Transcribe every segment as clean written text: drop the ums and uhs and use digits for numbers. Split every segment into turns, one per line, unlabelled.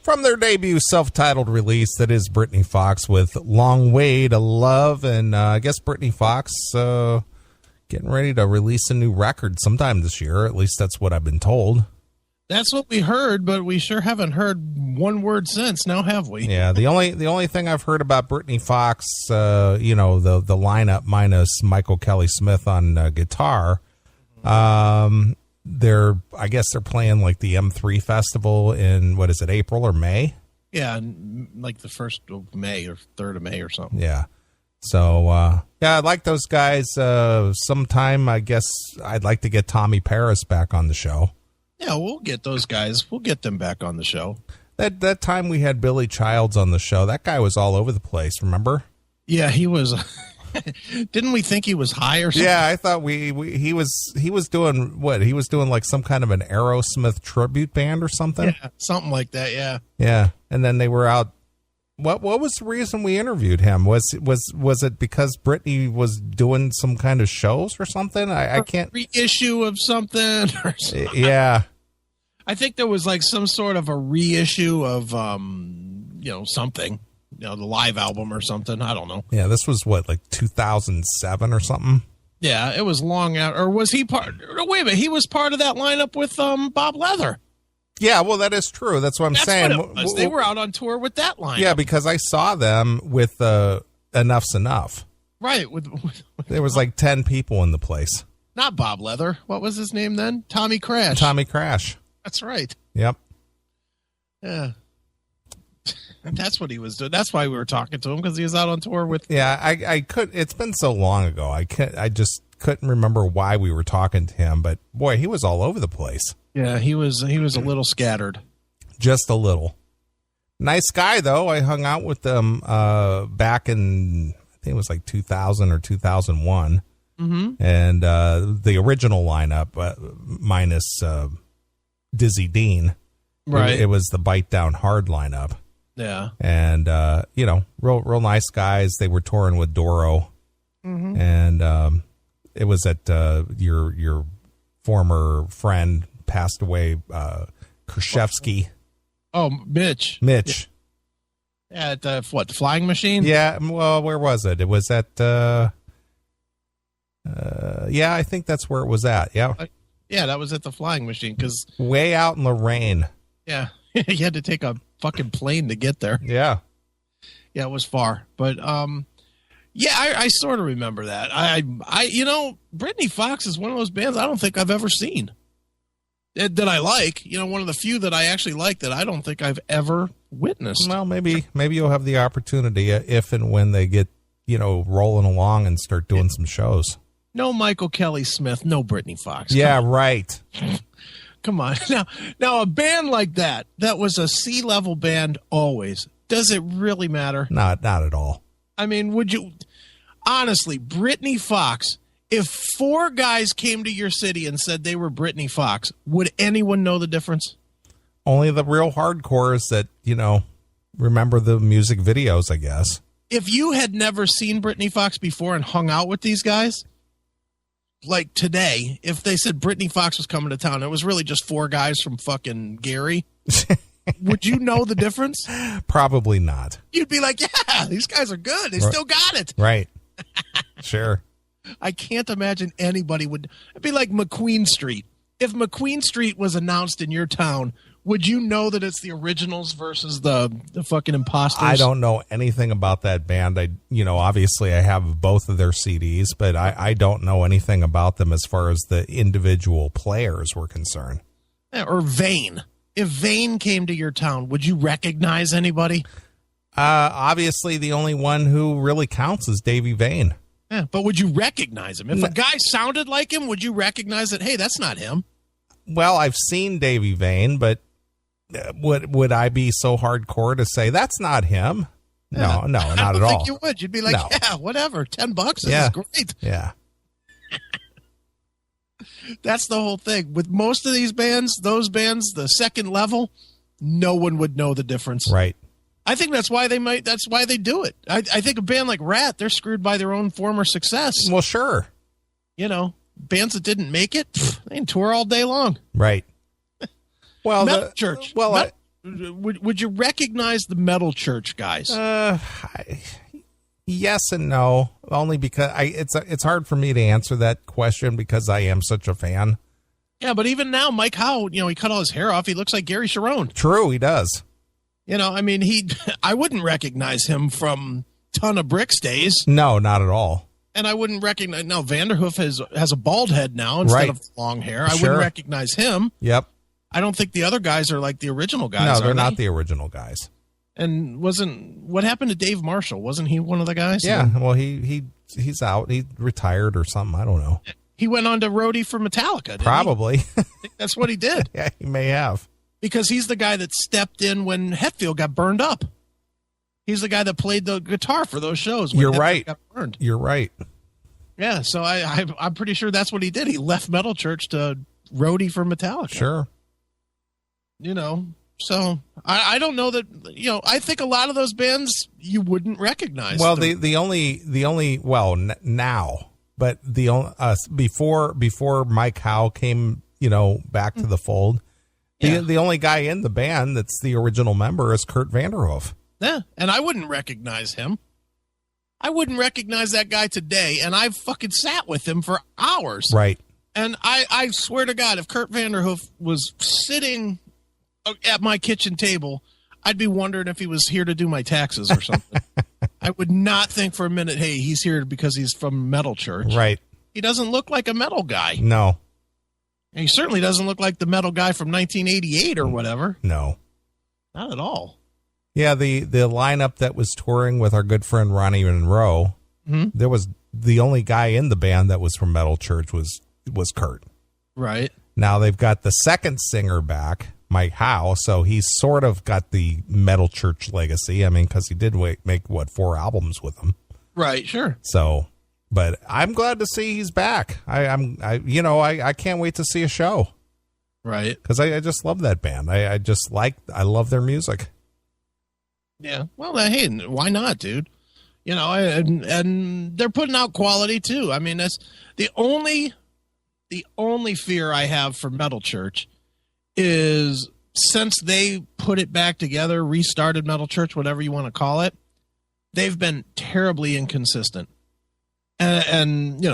From their debut self-titled release, that is Britny Fox with Long Way to Love. And I guess Britny Fox getting ready to release a new record sometime this year. At least that's what I've been told.
That's what we heard, but we sure haven't heard one word since, now have we?
Yeah, the only thing I've heard about Britny Fox, the lineup minus Michael Kelly Smith on guitar, I guess they're playing like the M3 festival in, what is it, April or May?
Yeah, like the 1st of May or 3rd of May or something.
Yeah. So, I like those guys. Sometime, I guess I'd like to get Tommy Paris back on the show.
Yeah, we'll get those guys. We'll get them back on the show.
That time we had Billy Childs on the show, that guy was all over the place, remember?
Yeah, he was. Didn't we think he was high or something?
Yeah, I thought he was doing what? He was doing like some kind of an Aerosmith tribute band or something?
Yeah, something like that, yeah.
Yeah, and then they were out. What was the reason we interviewed him? Was it because Britney was doing some kind of shows or something? I can't.
Reissue of something or something.
Yeah.
I think there was like some sort of a reissue of something. The live album or something. I don't know.
Yeah, this was what, like 2007 or something?
Yeah, it was long out. Or was he part? Wait a minute, he was part of that lineup with Bob Leather.
Yeah, well, that is true. That's what I'm saying.
What it was. They were out on tour with that lineup.
Yeah, because I saw them with Enough's Enough.
Right.
There was like 10 people in the place.
Not Bob Leather. What was his name then? Tommy Crash.
Tommy Crash.
That's right.
Yep.
Yeah. That's what he was doing. That's why we were talking to him, because he was out on tour with.
Yeah, I could. It's been so long ago. I just couldn't remember why we were talking to him. But boy, he was all over the place.
Yeah, he was a little scattered.
Just a little. Nice guy though. I hung out with them back in, I think it was like 2000 or 2001, and the original lineup minus Dizzy Dean.
Right.
It was the Bite Down Hard lineup.
Yeah.
And, real nice guys. They were touring with Doro. Mm-hmm. And it was at your former friend passed away, Krzyzewski.
Oh, Mitch. Yeah, at the Flying Machine?
Yeah, well, where was it? It was at, I think that's where it was at, yeah.
Yeah, that was at the Flying Machine, because...
Way out in the rain.
Yeah, you had to take a fucking plane to get there.
Yeah.
Yeah, it was far. But, I sort of remember that. Britny Fox is one of those bands I don't think I've ever seen. That I like. One of the few that I actually like that I don't think I've ever witnessed.
Well, maybe you'll have the opportunity if and when they get, rolling along and start doing some shows.
No Michael Kelly Smith, no Britny Fox.
Yeah, right.
Come on. Now, a band like that was a C-level band always. Does it really matter?
Not at all.
I mean, would you... Honestly, Britny Fox, if 4 guys came to your city and said they were Britny Fox, would anyone know the difference?
Only the real hardcores that, remember the music videos, I guess.
If you had never seen Britny Fox before and hung out with these guys... Like today, if they said Britny Fox was coming to town, it was really just 4 guys from fucking Gary. Would you know the difference?
Probably not.
You'd be like, yeah, these guys are good. They still got it.
Right. Sure.
I can't imagine anybody would. It'd be like McQueen Street. If McQueen Street was announced in your town, would you know that it's the originals versus the fucking imposters?
I don't know anything about that band. Obviously I have both of their CDs, but I don't know anything about them as far as the individual players were concerned.
Yeah, or Vane. If Vane came to your town, would you recognize anybody?
Obviously the only one who really counts is Davey Vane.
Yeah, but would you recognize him? If a guy sounded like him, would you recognize that, hey, that's not him? Well,
I've seen Davey Vane, but would I be so hardcore to say that's not him? No, not at all. I don't think
you would. You'd be like, yeah, whatever, $10. This is great.
Yeah.
That's the whole thing. With most of these bands, those bands, the second level, no one would know the difference.
Right.
I think that's why they do it. I think a band like Rat, they're screwed by their own former success.
Well, sure.
Bands that didn't make it, they can tour all day long.
Right. Well,
Metal Church. would you recognize the Metal Church guys?
Yes and no, only because it's hard for me to answer that question because I am such a fan.
Yeah, but even now, Mike Howe, he cut all his hair off. He looks like Gary Cherone.
True, he does.
I mean, I wouldn't recognize him from Ton of Bricks days.
No, not at all.
And I wouldn't recognize, now Vanderhoof has a bald head now instead of long hair. I wouldn't recognize him.
Yep.
I don't think the other guys are like the original guys.
No, they're not the original guys.
And what happened to Dave Marshall? Wasn't he one of the guys?
Yeah, well, he's out. He retired or something. I don't know.
He went on to roadie for Metallica, didn't
Probably.
he? I think that's what he did.
Yeah, he may have.
Because he's the guy that stepped in when Hetfield got burned up. He's the guy that played the guitar for those shows when Hetfield got burned.
You're right.
Yeah, so I'm pretty sure that's what he did. He left Metal Church to roadie for Metallica.
Sure.
So I don't know that, I think a lot of those bands you wouldn't recognize.
Well, now, but before Mike Howe came, back to the fold, the only guy in the band that's the original member is Kurt Vanderhoof.
Yeah, and I wouldn't recognize him. I wouldn't recognize that guy today, and I've fucking sat with him for hours.
Right.
And I swear to God, if Kurt Vanderhoof was sitting at my kitchen table, I'd be wondering if he was here to do my taxes or something. I would not think for a minute, hey, he's here because he's from Metal Church.
Right.
He doesn't look like a metal guy.
No.
And he certainly doesn't look like the metal guy from 1988 or whatever.
No.
Not at all.
Yeah, the lineup that was touring with our good friend Ronnie Monroe, there was the only guy in the band that was from Metal Church was Kurt.
Right.
Now they've got the second singer back, Mike Howe, so he's sort of got the Metal Church legacy. I mean, because he did make 4 albums with them.
Right, sure.
So, but I'm glad to see he's back. I can't wait to see a show.
Right.
Because I just love that band. I love their music.
Yeah. Well, hey, why not, dude? And they're putting out quality too. I mean, that's the only fear I have for Metal Church is since they put it back together, restarted Metal Church, whatever you want to call it, they've been terribly inconsistent. And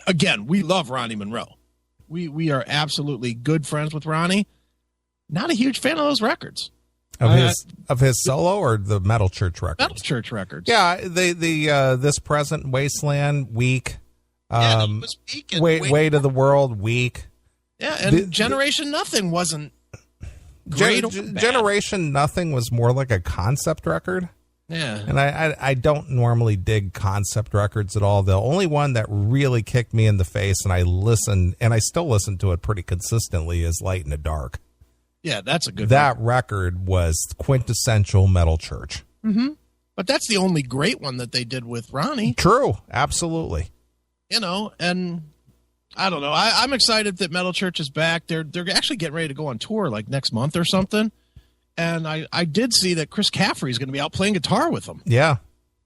again, we love Ronnie Monroe. We are absolutely good friends with Ronnie. Not a huge fan of those records.
Of his solo or the Metal Church records?
Metal Church records.
Yeah, the This Present Wasteland, weak.
Was weak.
Way to the World, weak.
Yeah, and Generation Nothing wasn't great.
Generation Nothing was more like a concept record.
Yeah.
And I don't normally dig concept records at all. The only one that really kicked me in the face, and I still listen to it pretty consistently, is Light in the Dark.
Yeah, that's a good
That record was quintessential Metal Church.
Mm-hmm. But that's the only great one that they did with Ronnie.
True. Absolutely.
And I don't know. I'm excited that Metal Church is back. They're actually getting ready to go on tour like next month or something. And I did see that Chris Caffrey is going to be out playing guitar with them.
Yeah.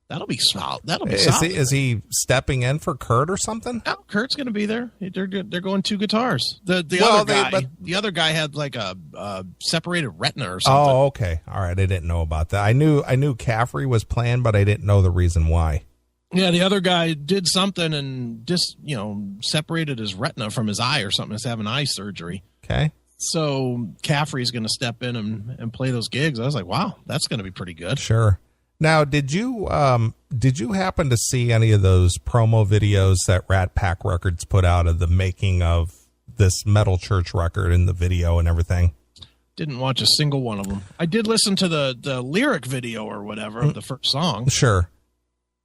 That'll be solid. That'll be solid.
Is he stepping in for Kurt or something?
No, Kurt's going to be there. They're going 2 guitars. The other guy had like a separated retina or something.
Oh, okay. All right. I didn't know about that. I knew Caffrey was playing, but I didn't know the reason why.
Yeah, the other guy did something and just separated his retina from his eye or something. He's having eye surgery.
Okay.
So Caffrey's going to step in and play those gigs. I was like, wow, that's going to be pretty good.
Sure. Now, did you happen to see any of those promo videos that Rat Pack Records put out of the making of this Metal Church record and the video and everything?
Didn't watch a single one of them. I did listen to the lyric video or whatever of the first song.
Sure.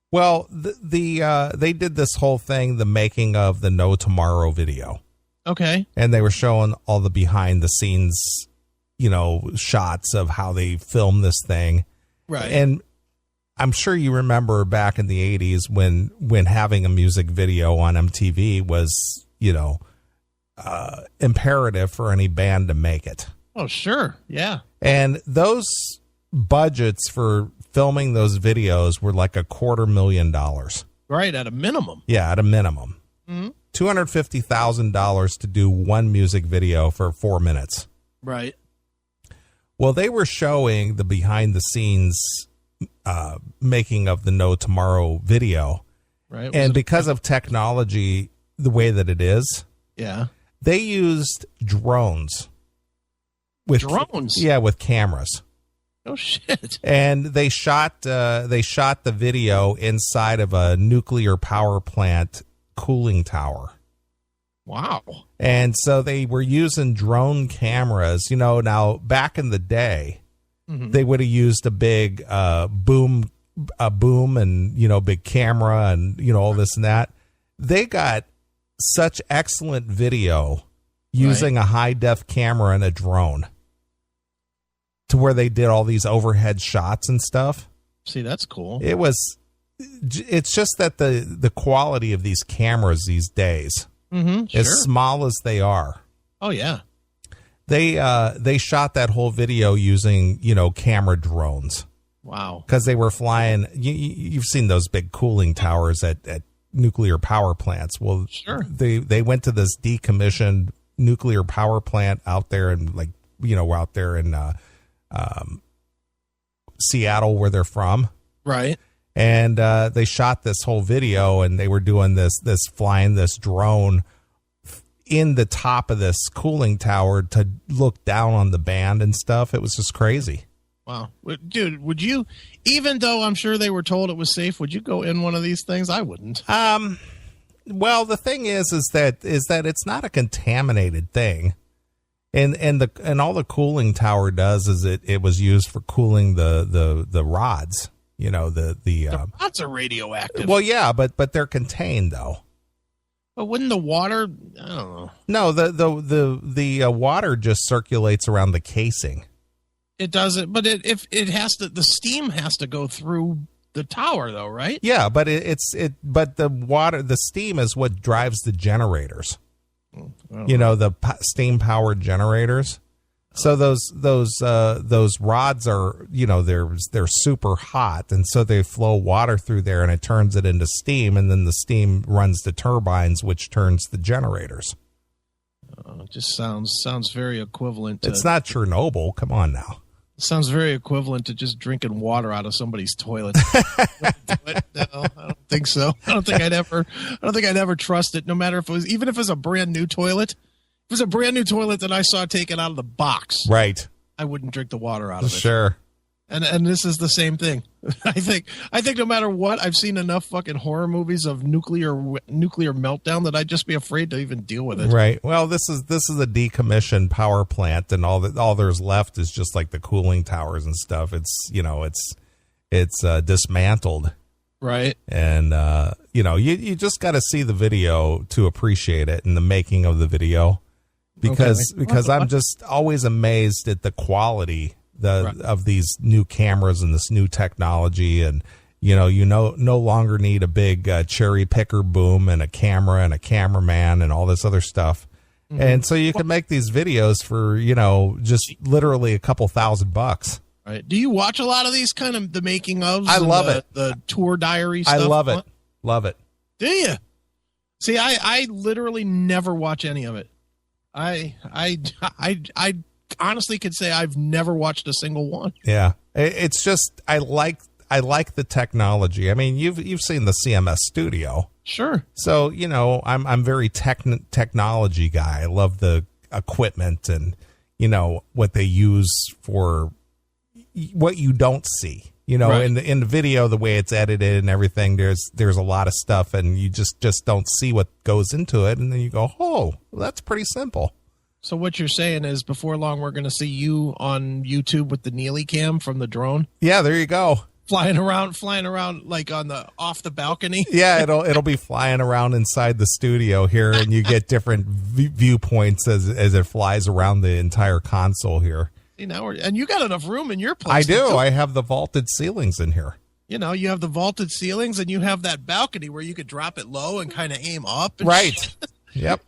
Well, they did this whole thing, the making of the No Tomorrow video.
Okay.
And they were showing all the behind the scenes, shots of how they filmed this thing.
Right.
And I'm sure you remember back in the 80s when having a music video on MTV was, imperative for any band to make it.
Oh, sure. Yeah.
And those budgets for filming those videos were like $250,000.
Right. At a minimum.
Yeah. At a minimum.
Mm-hmm.
$250,000 to do one music video for 4 minutes.
Right.
Well, they were showing the behind the scenes making of the No Tomorrow video.
Right.
And because of technology, the way that it is,
yeah,
they used drones.
Drones?
Yeah, with cameras.
Oh, shit.
And they shot the video inside of a nuclear power plant cooling tower.
Wow.
And so they were using drone cameras. Now back in the day, they would have used a big boom and, big camera and, all this and that. They got such excellent video using a high-def camera and a drone to where they did all these overhead shots and stuff.
See, that's cool.
It's just that the quality of these cameras these days, as small as they are.
Oh, yeah.
They shot that whole video using, camera drones.
Wow.
Because they were flying. You've seen those big cooling towers at nuclear power plants. Well, they went to this decommissioned nuclear power plant out there and out there in Seattle, where they're from.
Right.
And they shot this whole video, and they were doing this flying this drone in the top of this cooling tower to look down on the band and stuff. It was just crazy.
Wow. Dude, would you, even though I'm sure they were told it was safe, would you go in one of these things? I wouldn't.
Well, the thing is that it's not a contaminated thing. And all the cooling tower does is it was used for cooling the rods. The
rods are radioactive.
Well, yeah, but they're contained though.
But wouldn't the water? I don't know.
No, the water just circulates around the casing.
It doesn't, but it has to. The steam has to go through the tower, though, right?
Yeah, but but the steam is what drives the generators. The steam powered generators. So those rods are, they're super hot, and so they flow water through there, and it turns it into steam, and then the steam runs the turbines, which turns the generators.
It just sounds very equivalent.
It's not Chernobyl. Come on now.
Sounds very equivalent to just drinking water out of somebody's toilet. No, I don't think so. I don't think I'd ever trust it, no matter if it was a brand new toilet. If it was a brand new toilet that I saw taken out of the box,
right,
I wouldn't drink the water out of it.
Sure.
And this is the same thing. I think no matter what, I've seen enough fucking horror movies of nuclear meltdown that I'd just be afraid to even deal with it.
Right. Well, this is a decommissioned power plant, and all there's left is just like the cooling towers and stuff. It's it's dismantled.
Right.
And you just got to see the video to appreciate it, and the making of the video, because I'm just always amazed at the quality of these new cameras and this new technology. And no longer need a big cherry picker boom and a camera and a cameraman and all this other stuff. And so you can make these videos for just literally a couple $1,000.
Right. Do you watch a lot of these kind of the making ofs?
I love it.
The tour diary stuff.
I love it.
Do you? See, I literally never watch any of it. I honestly could say I've never watched a single one.
Yeah. It's just I like the technology. I mean, you've seen the CMS studio.
Sure.
So, I'm very technology guy. I love the equipment and what they use for what you don't see.
Right.
in the video, the way it's edited and everything, there's a lot of stuff, and you just don't see what goes into it, and then you go, oh, well, that's pretty simple.
So what you're saying is, before long, we're going to see you on YouTube with the Neeley cam from the drone.
Yeah, there you go.
Flying around like off the balcony.
Yeah, it'll be flying around inside the studio here, and you get different viewpoints as it flies around the entire console here.
And you got enough room in your place.
I do. I have the vaulted ceilings in here.
You have the vaulted ceilings, and you have that balcony where you could drop it low and kind of aim up.
Right. Yep.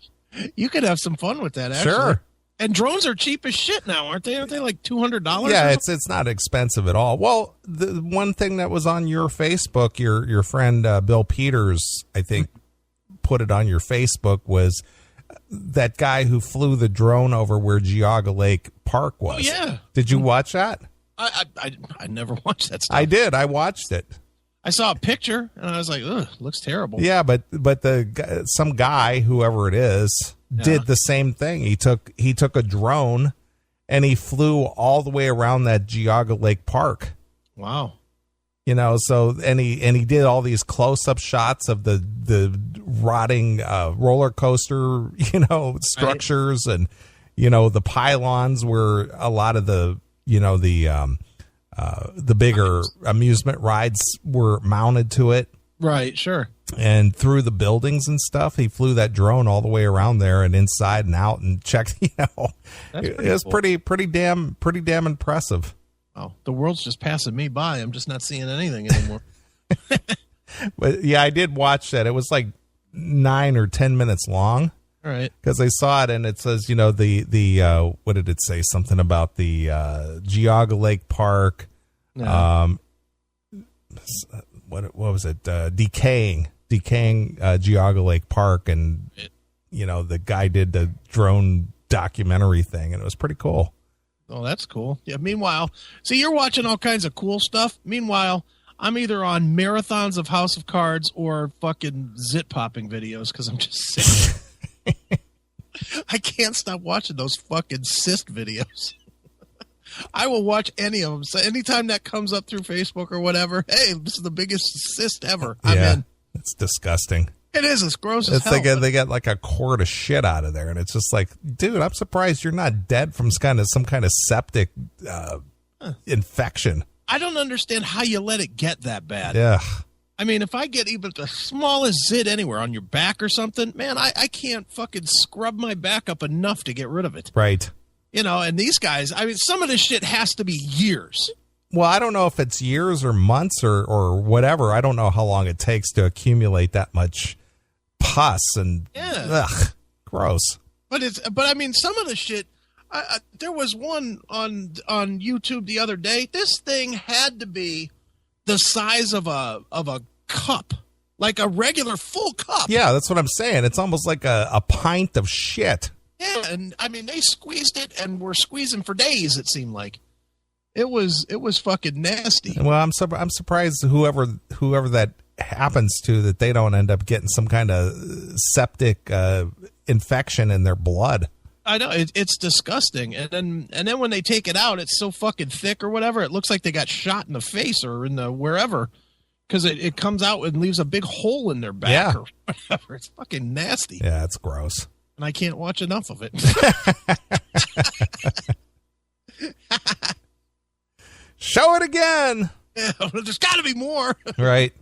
You could have some fun with that, actually.
Sure.
And drones are cheap as shit now, aren't they? Aren't they like $200?
Yeah, it's not expensive at all. Well, the one thing that was on your Facebook, your friend Bill Peters, I think, put it on your Facebook, was that guy who flew the drone over where Geauga Lake Park was.
Oh, yeah.
Did you watch that?
I never watched that stuff.
I did. I watched it.
I saw a picture and I was like, ugh, looks terrible.
Yeah, but some guy, whoever it is, did the same thing. He took a drone and he flew all the way around that Geauga Lake Park.
Wow.
You know, so and he did all these close-up shots of the rotting roller coaster, you know, structures, and you know, the pylons where a lot of the, you know, the bigger amusement rides were mounted to it.
Right, sure.
And through the buildings and stuff, he flew that drone all the way around there and inside and out and checked. You know, it was cool. pretty damn impressive.
Oh, the world's just passing me by. I'm just not seeing anything anymore.
But yeah, I did watch that. It was like 9 or 10 minutes long.
All right. Because
I saw it and it says, you know, the what did it say? Something about the Geauga Lake Park. No. What was it? Decaying Geauga Lake Park, and you know, the guy did the drone documentary thing, and it was pretty cool.
Oh, that's cool. Yeah. Meanwhile, see, you're watching all kinds of cool stuff. Meanwhile, I'm either on marathons of House of Cards or fucking zit popping videos because I'm just sick. I can't stop watching those fucking cyst videos. I will watch any of them. So anytime that comes up through Facebook or whatever, hey, this is the biggest cyst ever. I'm in.
It's disgusting.
It is. It's gross as hell.
Like they got like a quart of shit out of there, and it's just like, dude, I'm surprised you're not dead from some kind of septic infection.
I don't understand how you let it get that bad.
Yeah.
I mean, if I get even the smallest zit anywhere on your back or something, man, I can't fucking scrub my back up enough to get rid of it.
Right.
You know, and these guys, I mean, some of this shit has to be years.
Well, I don't know if it's years or months or whatever. I don't know how long it takes to accumulate that much pus and gross.
But I mean, some of the shit. There was one on YouTube the other day. This thing had to be the size of a cup, like a regular full cup.
Yeah, that's what I'm saying. It's almost like a pint of shit.
Yeah, and I mean, they squeezed it and were squeezing for days. It seemed like it was fucking nasty.
Well, I'm surprised whoever that happens to, that they don't end up getting some kind of septic infection in their blood.
I know, it's disgusting, and then when they take it out, it's so fucking thick or whatever. It looks like they got shot in the face or in the wherever, because it comes out and leaves a big hole in their back or whatever. It's fucking nasty.
Yeah, it's gross.
And I can't watch enough of it.
Show it again.
Yeah, there's got to be more.
Right.